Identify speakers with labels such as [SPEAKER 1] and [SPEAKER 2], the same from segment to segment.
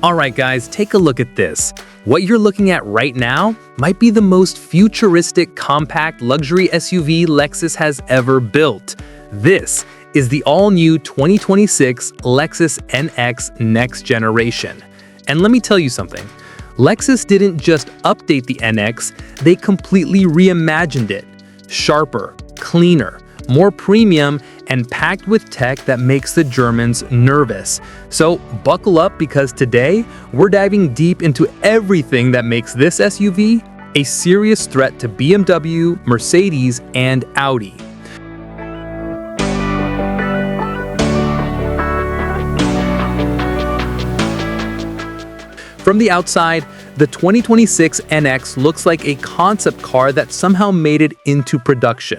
[SPEAKER 1] Alright guys, take a look at this. What you're looking at right now might be the most futuristic compact luxury SUV Lexus has ever built. This is the all-new 2026 Lexus NX Next Generation. And let me tell you something. Lexus didn't just update the NX, they completely reimagined it. Sharper, cleaner, more premium, and packed with tech that makes the Germans nervous. So buckle up because today we're diving deep into everything that makes this SUV a serious threat to BMW, Mercedes, and Audi. From the outside, the 2026 NX looks like a concept car that somehow made it into production.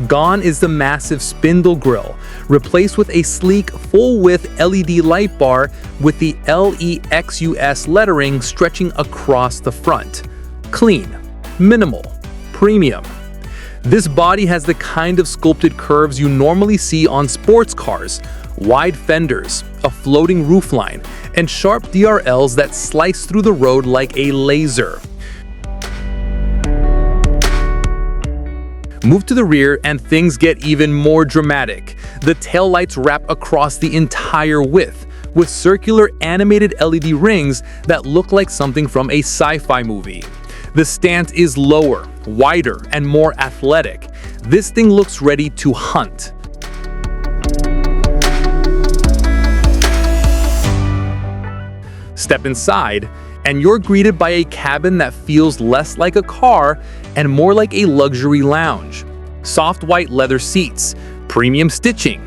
[SPEAKER 1] Gone is the massive spindle grille, replaced with a sleek, full-width LED light bar with the LEXUS lettering stretching across the front. Clean, minimal, premium. This body has the kind of sculpted curves you normally see on sports cars, wide fenders, a floating roofline, and sharp DRLs that slice through the road like a laser. Move to the rear and things get even more dramatic. The taillights wrap across the entire width, with circular animated LED rings that look like something from a sci-fi movie. The stance is lower, wider, and more athletic. This thing looks ready to hunt. Step inside, and you're greeted by a cabin that feels less like a car and more like a luxury lounge. Soft white leather seats, premium stitching,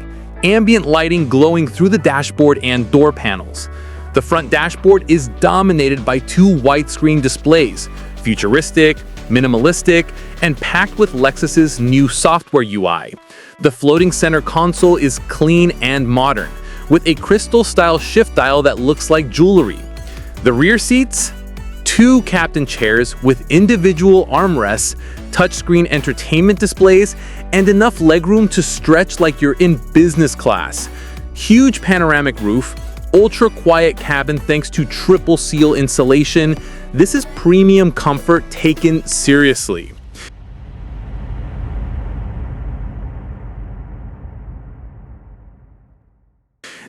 [SPEAKER 1] ambient lighting glowing through the dashboard and door panels. The front dashboard is dominated by two widescreen displays, futuristic, minimalistic, and packed with Lexus's new software UI. The floating center console is clean and modern, with a crystal-style shift dial that looks like jewelry. The rear seats? Two captain chairs with individual armrests, touchscreen entertainment displays, and enough legroom to stretch like you're in business class. Huge panoramic roof, ultra-quiet cabin thanks to triple seal insulation. This is premium comfort taken seriously.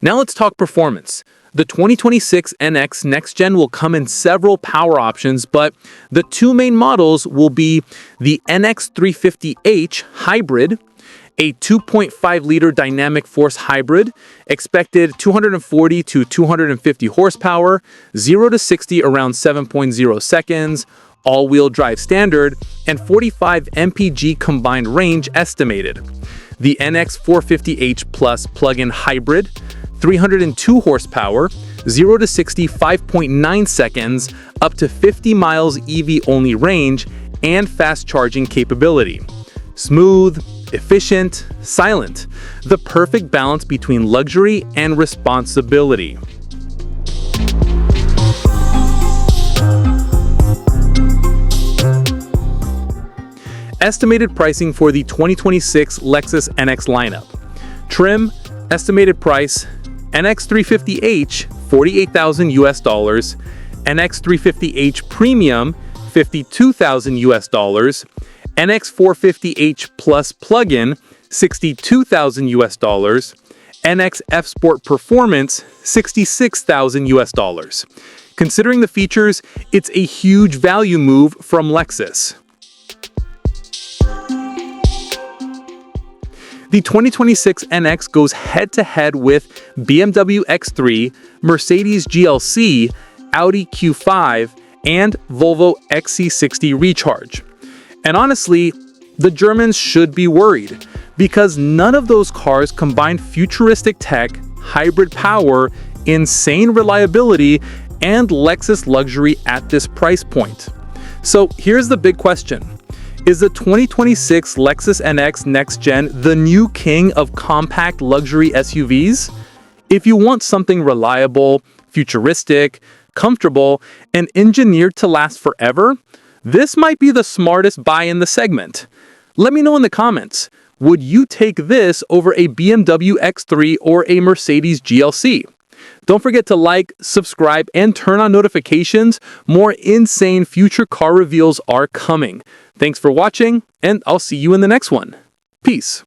[SPEAKER 1] Now let's talk performance. The 2026 NX Next-Gen will come in several power options, but the two main models will be the NX 350h Hybrid, a 2.5-liter dynamic force hybrid, expected 240 to 250 horsepower, 0 to 60 around 7.0 seconds, all-wheel drive standard, and 45 mpg combined range estimated. The NX 450h Plus plug-in hybrid, 302 horsepower, 0 to 60 5.9 seconds, up to 50 miles EV-only range, and fast charging capability. Smooth, efficient, silent. The perfect balance between luxury and responsibility. Estimated pricing for the 2026 Lexus NX lineup. Trim, estimated price, NX 350h, $48,000 US, NX 350h Premium, $52,000 US, NX 450h Plus plug-in, $62,000 US, NX F Sport Performance, $66,000 US. Considering the features, it's a huge value move from Lexus. The 2026 NX goes head-to-head with BMW X3, Mercedes GLC, Audi Q5, and Volvo XC60 Recharge. And honestly, the Germans should be worried, because none of those cars combine futuristic tech, hybrid power, insane reliability, and Lexus luxury at this price point. So here's the big question. Is the 2026 Lexus NX Next-Gen the new king of compact luxury SUVs? If you want something reliable, futuristic, comfortable, and engineered to last forever, this might be the smartest buy in the segment. Let me know in the comments. Would you take this over a BMW X3 or a Mercedes GLC? Don't forget to like, subscribe, and turn on notifications. More insane future car reveals are coming. Thanks for watching, and I'll see you in the next one. Peace.